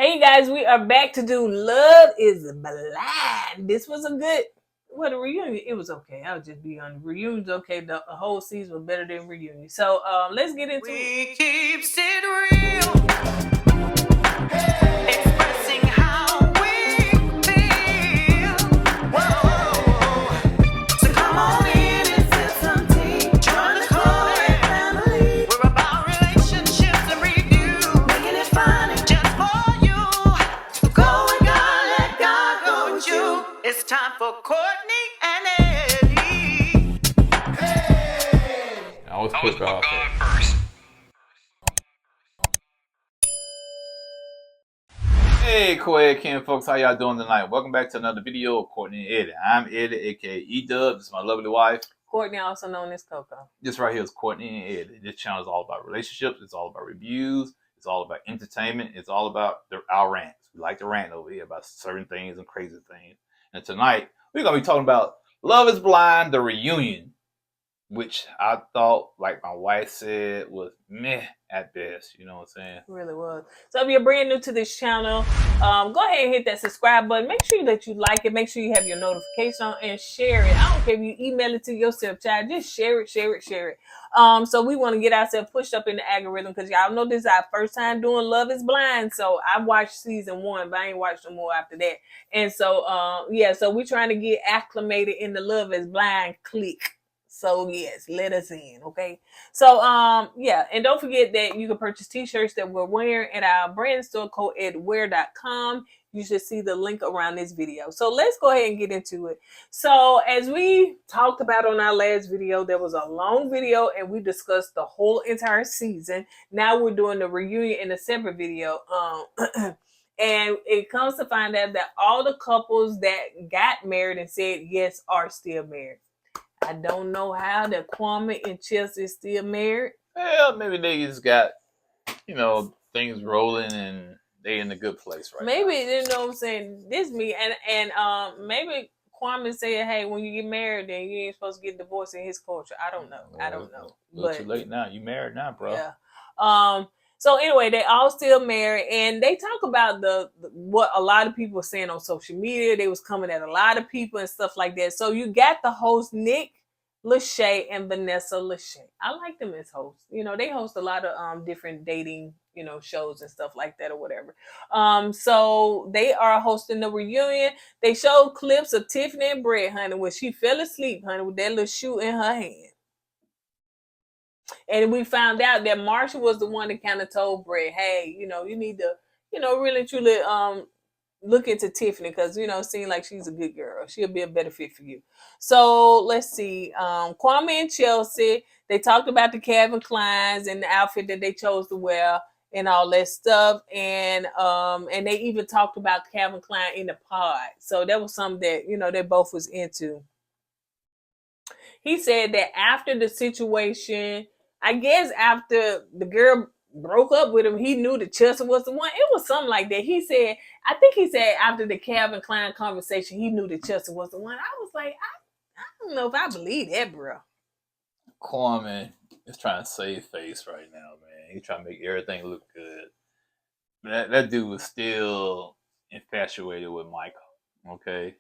Hey guys, we are back to do Love is Blind. This was a good, the reunion, it was okay. I'll just be on reunions. Okay, the whole season was better than reunion. So let's get into it. We keeps it real. Expressing how we feel. Whoa. So come on in and sip some tea. Join the KOED family. We're about relationships and review. Making it fun just for you. Go with God, let God go with you. It's time for Courtney and Eddie. I always put God first. Hey, KOED Ken folks, how y'all doing tonight? Welcome back to another video of Courtney and Eddie. I'm Eddie, aka E-Dub. This is my lovely wife, Courtney, also known as Coco. This right here is Courtney and Eddie. This channel is all about relationships. It's all about reviews. It's all about entertainment. It's all about our rants. We like to rant over here about certain things and crazy things. And tonight, we're going to be talking about Love is Blind, the reunion, which I thought, like my wife said, was meh at best. You know what I'm saying? It really was. So if you're brand new to this channel, go ahead and hit that subscribe button. Make sure that you like it. Make sure you have your notification on and share it. I don't care if you email it to yourself, child. Just share it, share it, share it. So we want to get ourselves pushed up in the algorithm because y'all know this is our first time doing Love is Blind. So I watched season 1, but I ain't watched no more after that. And so, yeah, so we're trying to get acclimated in the Love is Blind clique. So yes, let us in, okay? So yeah, and don't forget that you can purchase t-shirts that we're wearing at our brand store, kourtneyandeddie.com. You should see the link around this video. So let's go ahead and get into it. So as we talked about on our last video, there was a long video and we discussed the whole entire season. Now we're doing the reunion in a separate video. And it comes to find out that all the couples that got married and said yes are still married. I don't know how that Kwame and Chelsea is still married. Well, maybe they just got, things rolling and they in a good place right maybe, now. You know what I'm saying? This me and maybe Kwame said, hey, when you get married, then you ain't supposed to get divorced in his culture. I don't know. I don't know. But too late now. You married now, bro. Yeah. So anyway, they all still married, and they talk about the what a lot of people are saying on social media. They was coming at a lot of people and stuff like that. So you got the host Nick Lachey and Vanessa Lachey. I like them as hosts. They host a lot of different dating shows and stuff like that or whatever. So they are hosting the reunion. They showed clips of Tiffany and Brett, honey, when she fell asleep, honey, with that little shoe in her hand. And we found out that Marsha was the one that kind of told Brett, hey, you need to, really truly look into Tiffany because, it seems like she's a good girl. She'll be a better fit for you. So let's see. Kwame and Chelsea, they talked about the Calvin Kleins and the outfit that they chose to wear and all that stuff. And they even talked about Calvin Klein in the pod. So that was something that, they both was into. He said that after the situation, I guess after the girl broke up with him, he knew that Chelsea was the one. It was something like that. I think he said after the Calvin Klein conversation, he knew that Chelsea was the one. I was like, I don't know if I believe that, bro. Kwame is trying to save face right now, man. He's trying to make everything look good. That dude was still infatuated with Micah, okay?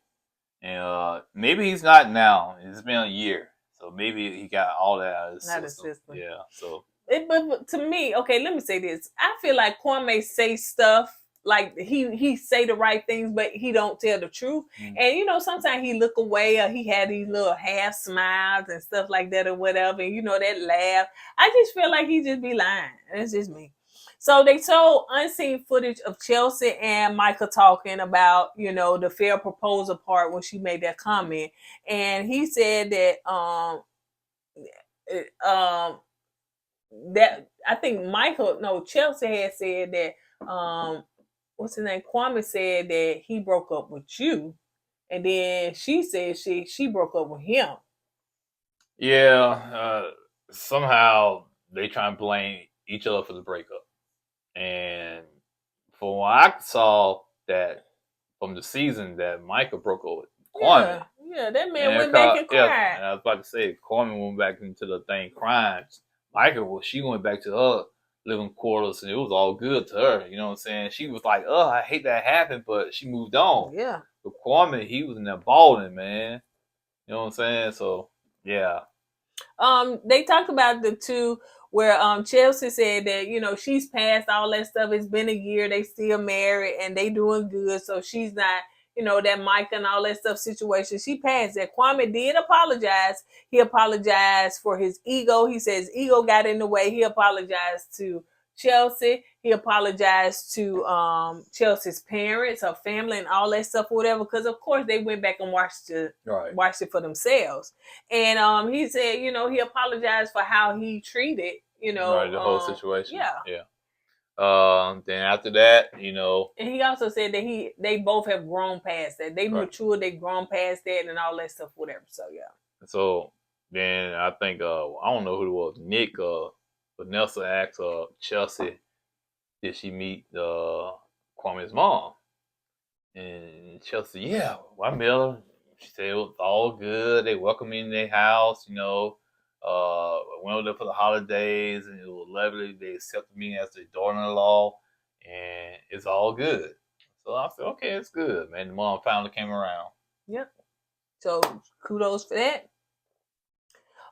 And maybe he's not now. It's been a year. So maybe he got all that out of his system. Yeah, so. But to me, okay, let me say this. I feel like Kwame say stuff like he say the right things, but he don't tell the truth. Mm-hmm. And sometimes he look away or he had these little half smiles and stuff like that or whatever. And that laugh. I just feel like he just be lying. That's just me. So they showed unseen footage of Chelsea and Micah talking about, the fair proposal part when she made that comment. And he said that that I think Chelsea had said that what's his name? Kwame said that he broke up with you. And then she said she broke up with him. Yeah, somehow they try and blame each other for the breakup. And from what I saw that from the season that Micah broke up with Kwame. Yeah, that man went back and cried. Yeah, and I was about to say, Kwame went back into the thing crying. Micah, she went back to her living quarters, and it was all good to her. You know what I'm saying? She was like, "Oh, I hate that happened," but she moved on. Yeah. But Kwame, he was in there balling, man. You know what I'm saying? So yeah. They talked about the two where Chelsea said that, you know, she's past all that stuff. It's been a year, they still married and they doing good. So she's not, you know, that Micah and all that stuff situation. She passed that. Kwame did apologize. He apologized for his ego. He says ego got in the way. He apologized to Chelsea. He apologized to Chelsea's parents, her family, and all that stuff, or whatever. Because of course they went back and watched it for themselves. And he said, you know, he apologized for how he treated, you know, the whole situation. Yeah. Then after that, you know, and he also said that they both have grown past that. They matured, they've grown past that, and all that stuff, whatever. So yeah. So then I think I don't know who it was. Nick Vanessa asked Chelsea, did she meet Kwame's mom? And Chelsea, yeah, I met her. She said it was all good. They welcomed me in their house, you know. Went over there for the holidays, and it was lovely. They accepted me as their daughter-in-law, and it's all good. So I said, okay, it's good, man. The mom finally came around. Yep. So kudos for that.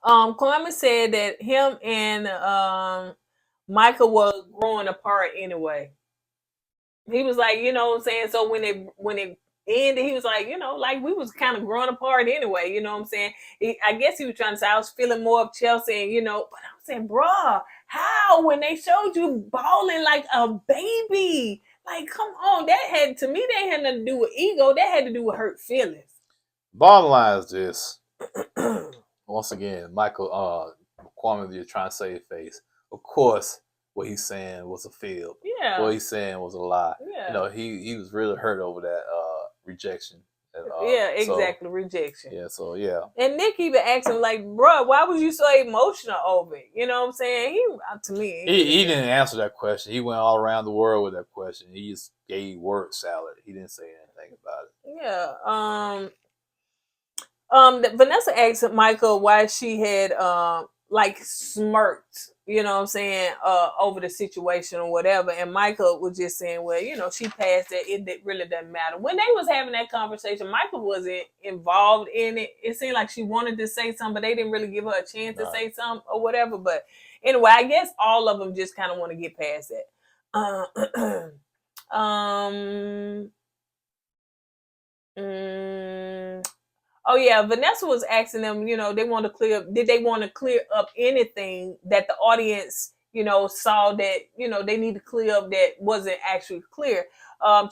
Kwame said that him and Micah was growing apart anyway. He was like, you know what I'm saying? So when it ended, he was like, you know, like we was kind of growing apart anyway, you know what I'm saying? I guess he was trying to say I was feeling more of Chelsea, and, you know, but I'm saying, bruh, how when they showed you balling like a baby? Like, come on, that had nothing to do with ego. That had to do with hurt feelings. Bottom line is this. Once again, Kwame, you're trying to save face. Of course, what he's saying was a fib. Yeah. What he's saying was a lie. Yeah. You know, he was really hurt over that rejection. Yeah, exactly, so, rejection. Yeah, so yeah. And Nick even asked him, like, bro, why was you so emotional over it? You know what I'm saying? He didn't answer that question. He went all around the world with that question. He just gave word salad. He didn't say anything about it. Yeah. Vanessa asked Michael why she had like smirked, you know what I'm saying, over the situation or whatever. And Michael was just saying, well, you know, she passed that. It really doesn't matter. When they was having that conversation, Michael wasn't involved in it. It seemed like she wanted to say something, but they didn't really give her a chance to say something or whatever. But anyway, I guess all of them just kind of want to get past that. Oh yeah, Vanessa was asking them, you know, did they want to clear up anything that the audience, you know, saw that, you know, they need to clear up that wasn't actually clear.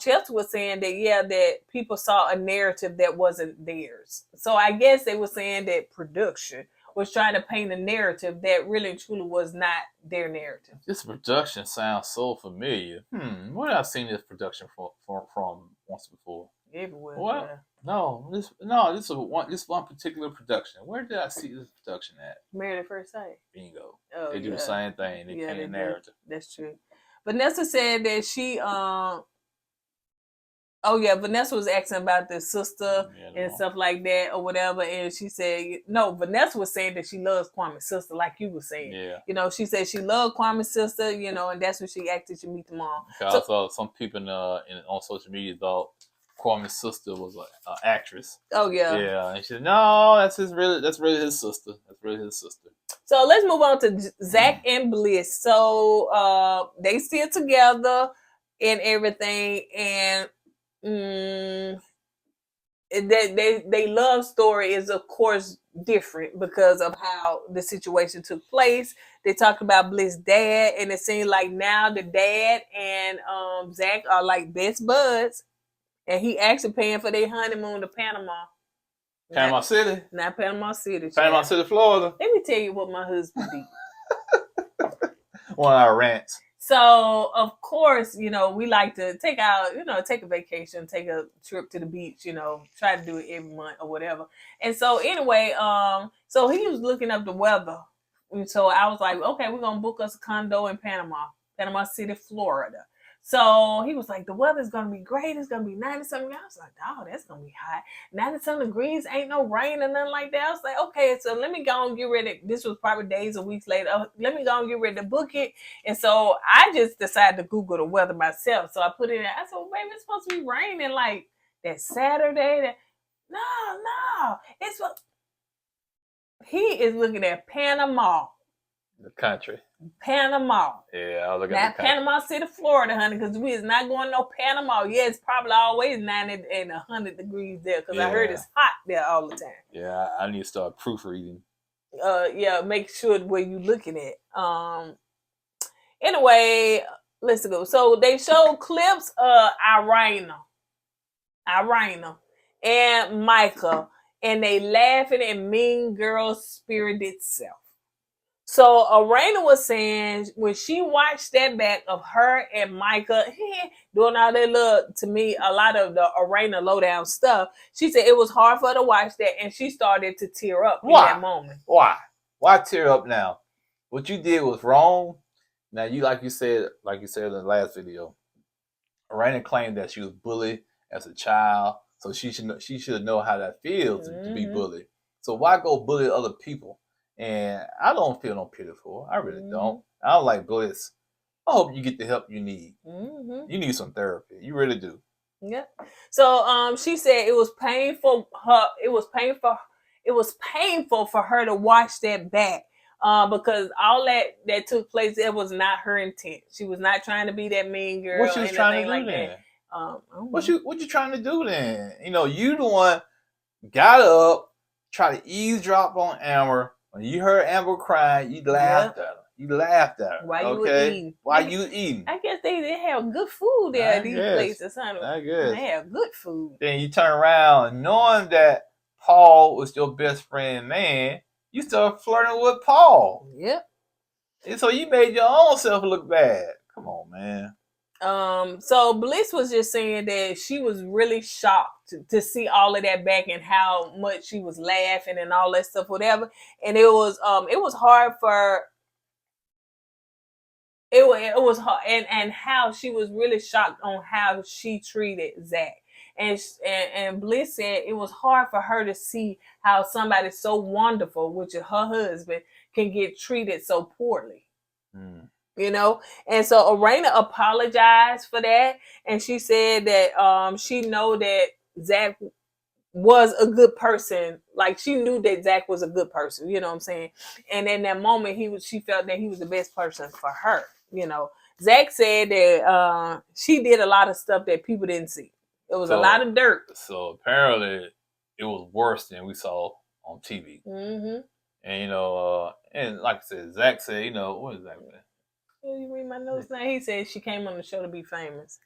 Chelsea was saying that, yeah, that people saw a narrative that wasn't theirs. So I guess they were saying that production was trying to paint a narrative that really and truly was not their narrative. This production sounds so familiar. Where have I seen this production from once before? Everywhere. What? Yeah. No, this one particular production. Where did I see this production at? Married at First Sight. Bingo. Oh, they do the same thing. They paint a narrative. That's true. Vanessa said that she Vanessa was asking about the sister and stuff like that or whatever, and she said no. Vanessa was saying that she loves Kwame's sister, like you were saying. Yeah. You know, she said she loved Kwame's sister, you know, and that's what she asked that you meet them all. So some people on social media thought Kwame's sister was an actress. Oh yeah. Yeah, and she said, no, that's really his sister. That's really his sister. So let's move on to Zach and Bliss. So they still together and everything, and they love story is of course different because of how the situation took place. They talked about Bliss' dad, and it seemed like now the dad and Zach are like best buds. And he actually paying for their honeymoon to Panama. Panama City? Not Panama City. Panama City, Florida. Let me tell you what my husband did. One of our rants. So, of course, you know, we like to take a vacation, take a trip to the beach, you know, try to do it every month or whatever. And so anyway, so he was looking up the weather. And so I was like, okay, we're going to book us a condo in Panama City, Florida. So he was like, the weather's gonna be great. It's gonna be 90-something. I was like, oh, that's gonna be hot. 90-something degrees, ain't no rain or nothing like that. I was like, okay, so let me go and get ready. This was probably days or weeks later. Let me go and get ready to book it. And so I just decided to Google the weather myself. So I put it in. I said, well, baby, it's supposed to be raining like that Saturday. No, it's what he is looking at Panama. The country. Panama. Yeah, I was looking at Not Panama City, Florida, honey, because we is not going no Panama. Yeah, it's probably always 90 and 100 degrees there because I heard it's hot there all the time. Yeah, I need to start proofreading. Yeah, make sure where you looking at. Anyway, let's go. So they showed clips of Irina and Micah, and they laughing at Mean Girl spirited self. So Arena was saying when she watched that back of her and Micah doing all that look, to me, a lot of the Arena lowdown stuff, she said it was hard for her to watch that, and she started to tear up in that moment. Why tear up now? What you did was wrong. Now you like you said in the last video, Arena claimed that she was bullied as a child, so she should know how that feels to be bullied. So why go bully other people? And I don't feel no pity for her. I really don't. I don't like Bliss. I hope you get the help you need. You need some therapy. You really do. Yeah. So she said it was painful. It was painful for her to watch that back. Because all that took place, it was not her intent. She was not trying to be that mean girl. What she was trying to do then? What you trying to do then? You know, you the one got up, try to eavesdrop on Amber. When you heard Amber crying, you laughed at her. You laughed at her. Why you eating? Why you eating? I guess they have good food there at these places, honey. I guess. They have good food. Then you turn around knowing that Paul was your best friend, man. You started flirting with Paul. Yep. And so you made your own self look bad. Come on, man. So Bliss was just saying that she was really shocked to see all of that back and how much she was laughing and all that stuff, whatever. And it was hard for it was hard and how she was really shocked on how she treated Zach. And Bliss said it was hard for her to see how somebody so wonderful, which is her husband, can get treated so poorly. You know, and so Arena apologized for that, and she said that she know that Zach was a good person. Like she knew that Zach was a good person. You know what I'm saying? And in that moment, she felt that he was the best person for her. You know, Zach said that she did a lot of stuff that people didn't see. It was a lot of dirt. So apparently, it was worse than we saw on TV. And you know, and like I said, Zach said, you know, what is Zach saying? You read my notes now. He said she came on the show to be famous,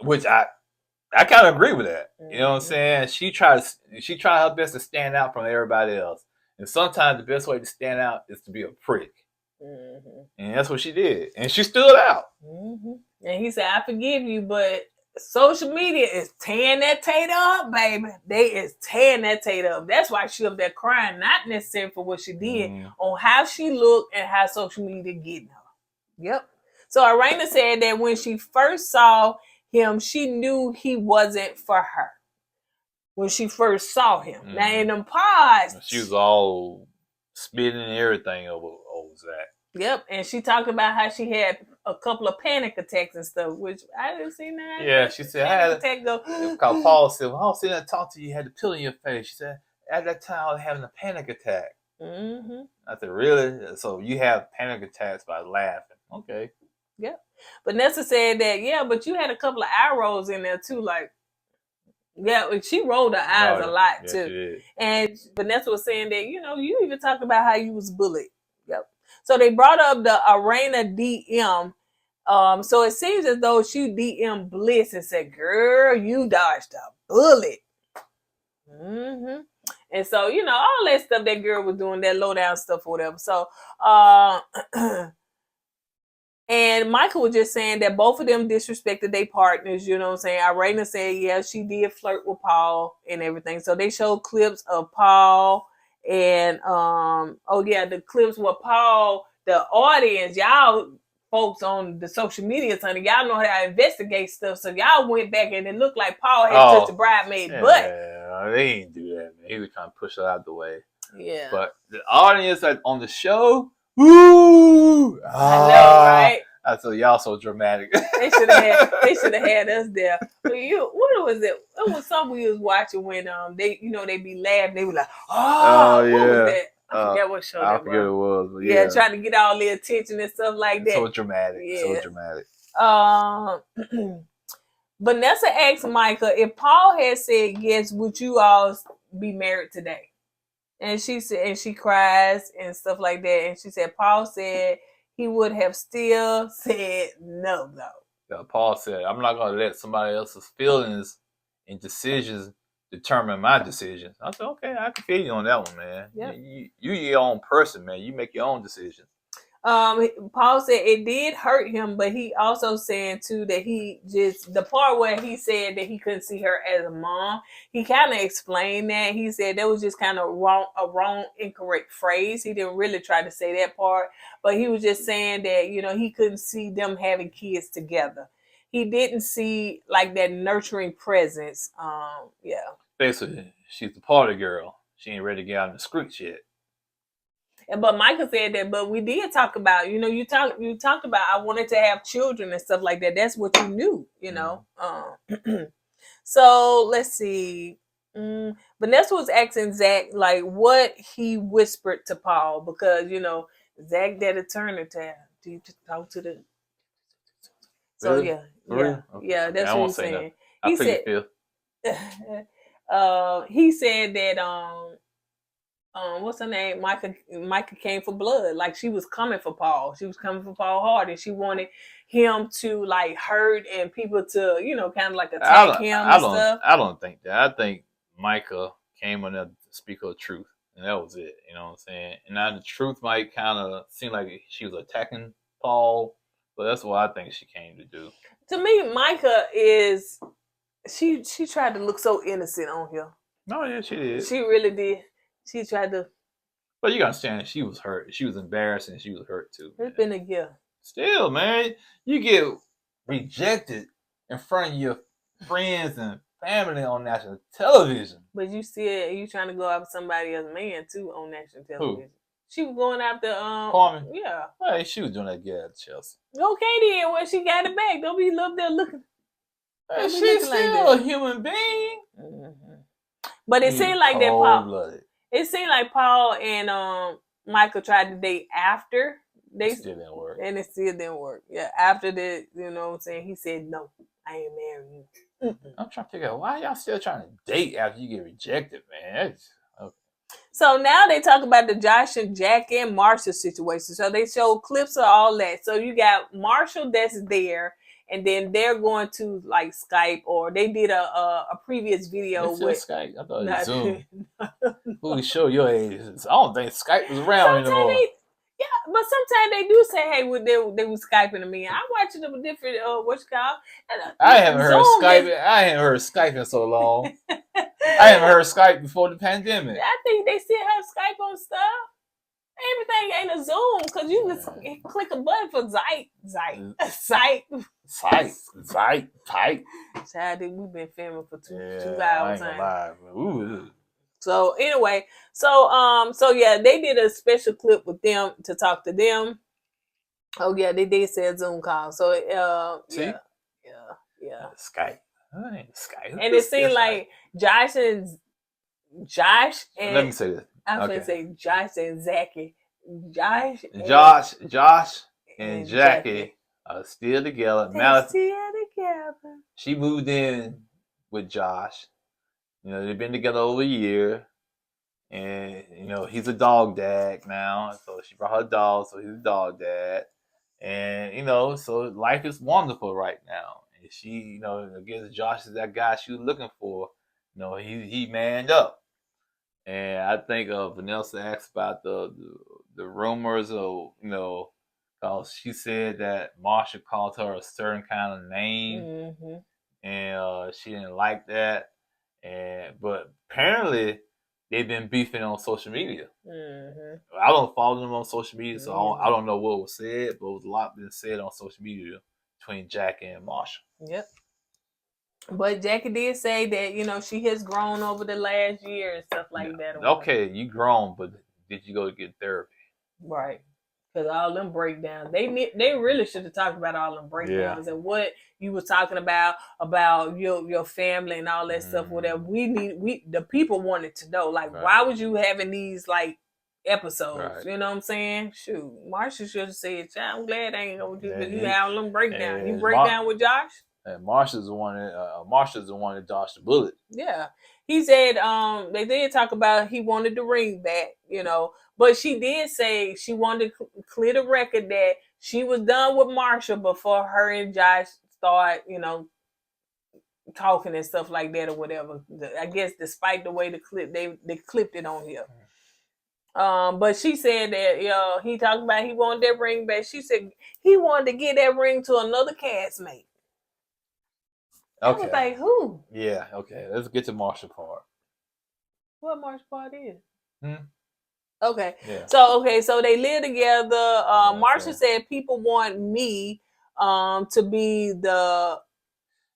which I kind of agree with that. You know what I'm saying? She tried her best to stand out from everybody else, and sometimes the best way to stand out is to be a prick. And that's what she did, and she stood out. And he said, "I forgive you, but social media is tearing that tater up, baby. They is tearing that tater up. That's why she up there crying, not necessarily for what she did, on how she looked and how social media getting her." Yep. So Arena said that when she first saw him, she knew he wasn't for her. When she first saw him. Now in them pods, she was all spitting and everything over Zach. Yep. And she talked about how she had a couple of panic attacks and stuff, which I didn't see that. Yeah, she said, I had attack go. Because Paul said, well, I was sitting there talking to you, you had the pill in your face. She said, at that time, I was having a panic attack. I said, really? So you have panic attacks by laughing. Okay. Yeah. Vanessa said that, yeah, but you had a couple of eye rolls in there too. Like, yeah, she rolled her eyes a lot too. And Vanessa was saying that, you know, you even talked about how you was bullied. Yep. So they brought up the Arena DM. So it seems as though she DM Bliss and said, girl, you dodged a bullet. And so, you know, all that stuff that girl was doing, that low down stuff or whatever. So, and Michael was just saying that both of them disrespected their partners, you know what I'm saying? Irena said, yeah, she did flirt with Paul and everything. So they showed clips of Paul and, the clips where Paul, the audience, y'all folks on the social media, honey. Y'all know how to investigate stuff, so y'all went back and it looked like Paul had touched the bridemaid butt. Yeah, they didn't do that, man. He was trying to push her out the way. Yeah. But the audience on the show, woo! I know, right? I said, y'all so dramatic. They should have had us there. But what was it? It was something we was watching when they be laughing. They were like, what was that? I forget what show that was. I forget what it was. But yeah, trying to get all the attention and stuff like that. So dramatic. Yeah. So dramatic. Vanessa asked Micah, if Paul had said yes, would you all be married today? And she said, and she cries and stuff like that. And she said, Paul said he would have still said no, though. Yeah, Paul said, I'm not going to let somebody else's feelings and decisions determine my decisions. I said, okay, I can feel you on that one, man. Yep. You're your own person, man. You make your own decisions. Paul said it did hurt him, but he also saying too that the part where he said that he couldn't see her as a mom, he kind of explained that. He said that was just kind of a wrong, incorrect phrase. He didn't really try to say that part, but he was just saying that, he couldn't see them having kids together. He didn't see like that nurturing presence. Yeah. Basically, she's the party girl. She ain't ready to get out in the streets yet. But Micah said that, but we did talk about, you talked about I wanted to have children and stuff like that. That's what you knew, So let's see. Vanessa was asking Zach like what he whispered to Paul because Zach did a turn to talk to the. So really? yeah, that's what he's saying. He said, he said that what's her name? Micah came for blood. Like she was coming for Paul. She was coming for Paul hard, and she wanted him to like hurt and people to kind of like attack him and stuff. I don't think that. I think Micah came on there to speak her truth, and that was it. You know what I'm saying? And now the truth might kind of seem like she was attacking Paul, but that's what I think she came to do. To me, Micah is she tried to look so innocent on here. No, yeah, she did. She really did. She tried to. But you gotta understand, she was hurt. She was embarrassed and she was hurt too. It's been a year. Still, man, you get rejected in front of your friends and family on national television. But you trying to go after somebody else's man too on national television. Who? She was going after Kwame. Yeah. Well, she was doing that good at Chelsea. Okay then, when she got it back, don't be up there looking. Hey, she's still a human being. Mm-hmm. But it seemed like that Paul. It seemed like Paul and Michael tried to date after it still didn't work. And it still didn't work. Yeah, after that, you know what I'm saying? He said, no, I ain't marrying you. Mm-mm. I'm trying to figure out why y'all still trying to date after you get rejected, man. Okay. So now they talk about the Josh and Jack and Marsha situation. So they show clips of all that. So you got Marshall that's there. And then they're going to like Skype, or they did a previous video with Skype. I thought it was Zoom. Who show your age? I don't think Skype was around anymore. But sometimes they do say, "Hey, they were Skyping to me." I'm watching them with different I haven't heard Skype. I haven't heard Skype in so long. I haven't heard Skype before the pandemic. I think they still have Skype on stuff. Everything ain't a Zoom because you just click a button for Skype. Child, we've been filming for two hours. I ain't gonna lie. So anyway, so yeah, they did a special clip with them to talk to them. Oh yeah, they did say a Zoom call. So See? Yeah. Skype. That ain't Skype. And it seemed like Josh and let me say this. I'm gonna say Josh and Zachy. Josh and Jackie are still together. They're still together. She moved in with Josh. They've been together over a year. And, he's a dog dad now. So she brought her dog, so he's a dog dad. And, so life is wonderful right now. And she, I guess Josh is that guy she was looking for. He manned up. And I think Vanessa asked about the rumors of, because she said that Marsha called her a certain kind of name. Mm-hmm. And she didn't like that. But apparently they've been beefing on social media. Mm-hmm. I don't follow them on social media, so Mm-hmm. I don't know what was said, but it was a lot been said on social media between Jack and Marsha. Yep. But Jackie did say that, you know, she has grown over the last year and stuff like that. Okay, you grown, but did you go to get therapy? Right. Because all them breakdowns, they really should have talked about all them breakdowns and what you were talking about your family and all that stuff. Whatever the people wanted to know, like, why was you having these like episodes? Right. You know what I'm saying? Shoot, Marsha should have said, "I'm glad I ain't go with you because you have them breakdowns. You break down with Josh." And Marsha's the one that dodged the bullet. Yeah. He said they did talk about he wanted the ring back, you know, but she did say she wanted to clear the record that she was done with Marsha before her and Josh start, you know, talking and stuff like that or whatever. I guess despite the way the clip they clipped it on here. But she said that he talked about he wanted that ring back. She said he wanted to get that ring to another castmate. Okay. I was like, who? Yeah, okay. Let's get to Marsha part. What Marsha part is? Hmm? Okay. Yeah. So they live together. Marsha said people want me to be the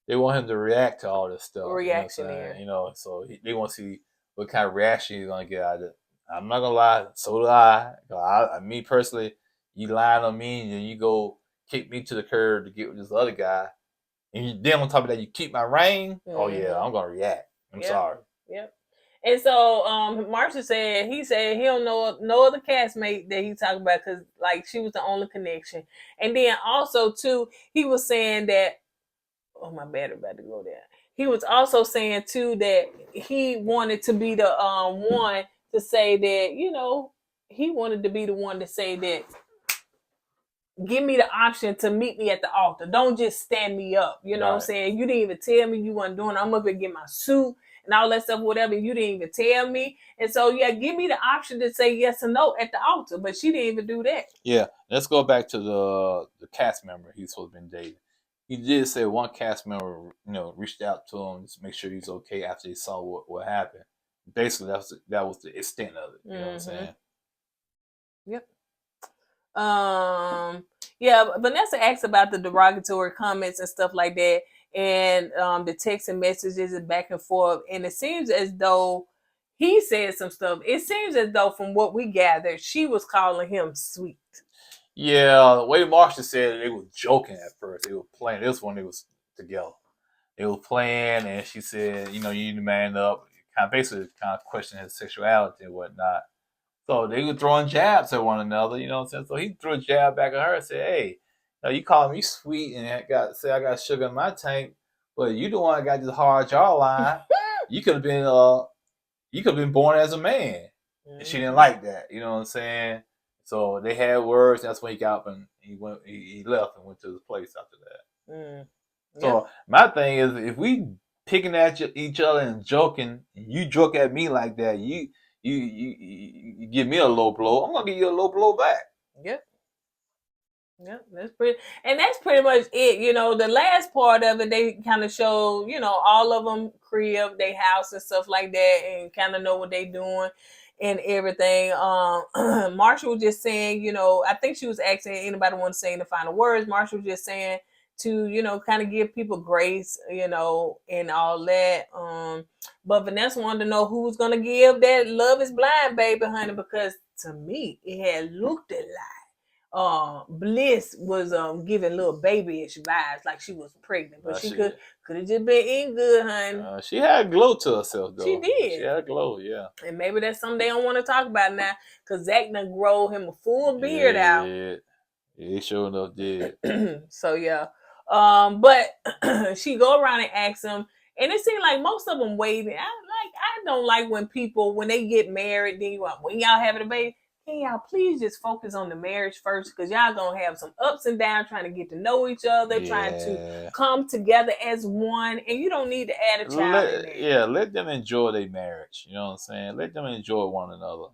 they want him to react to all this stuff. Reactionary. You know, so they want to see what kind of reaction he's gonna get out of it. I'm not gonna lie, so do I. Me personally, you lying on me and then you go kick me to the curb to get with this other guy. And then on top of that, you keep my ring. Mm-hmm. Oh yeah, I'm gonna react. I'm sorry. Yep. And so Marsha said he don't know no other castmate that he talked about because like she was the only connection. And then also too, he was saying that my battery about to go there. He was also saying too that he wanted to be the one to say that, you know, he wanted to be the one to say that give me the option to meet me at the altar. Don't just stand me up. You know what I'm saying? You didn't even tell me you wasn't doing it. I'm up and get my suit and all that stuff, whatever. You didn't even tell me. And so, give me the option to say yes or no at the altar. But she didn't even do that. Yeah. Let's go back to the cast member he's supposed to be dating. He did say one cast member, reached out to him to make sure he's okay after he saw what happened. Basically, that was the extent of it. You know what I'm saying? Yep. Vanessa asked about the derogatory comments and stuff like that, and the text and messages and back and forth, and it seems as though he said some stuff. It seems as though from what we gathered, she was calling him sweet. Yeah, the way Marsha said it, they were joking at first. They were playing. This one, they was together. They were playing, and she said, you need to man up. Basically questioning his sexuality and whatnot. So they were throwing jabs at one another, you know what I'm saying? So he threw a jab back at her and said, hey, you call me sweet and I got sugar in my tank, but you the one that got this hard jawline. You could have been born as a man. And she didn't like that, you know what I'm saying? So they had words. That's when he got up and he left and went to his place after that. So my thing is, if we picking at each other and joking, and you joke at me like that, you give me a low blow, I'm gonna give you a low blow back. Yep, that's pretty much it. The last part of it, they kind of show, all of them crib, they house and stuff like that, and kind of know what they doing and everything. Marsha was just saying, I think she was asking anybody want to say the final words. Marsha was just saying to, kind of give people grace, and all that. But Vanessa wanted to know who was going to give that Love is Blind baby, honey, because to me, it had looked like Bliss was giving little babyish vibes like she was pregnant. But she could have just been eating good, honey. She had a glow to herself, though. She did. She had a glow, yeah. And maybe that's something they don't want to talk about now, because Zach done grow him a full beard out. Yeah, he sure enough did. So, yeah. But she go around and ask him, and it seemed like most of them waiting. I don't like when they get married, then when y'all having a baby, can y'all please just focus on the marriage first, because y'all gonna have some ups and downs trying to get to know each other, trying to come together as one, and you don't need to add a child in there. Yeah, let them enjoy their marriage. You know what I'm saying? Let them enjoy one another.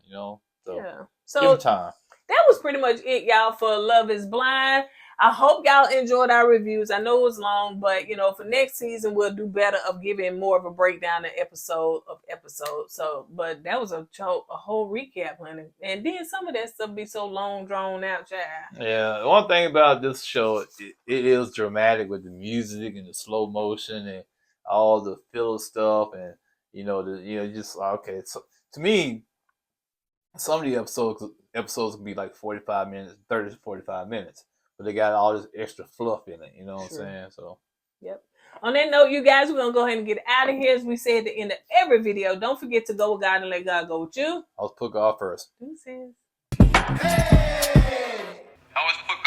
So give them time. That was pretty much it, y'all, for Love is Blind. I hope y'all enjoyed our reviews. I know it was long, but for next season we'll do better of giving more of a breakdown of episodes. So, but that was a whole recap, honey. And then some of that stuff be so long drawn out, child. Yeah, one thing about this show, it is dramatic with the music and the slow motion and all the filler stuff, and just okay. So to me, some of the episodes can be like 45 minutes, 30 to 45 minutes, but they got all this extra fluff in it. You know what I'm saying? So. Yep. On that note, you guys, we're going to go ahead and get out of here. As we say at the end of every video, don't forget to go with God and let God go with you. I was put God first. Deuces. Hey! I was put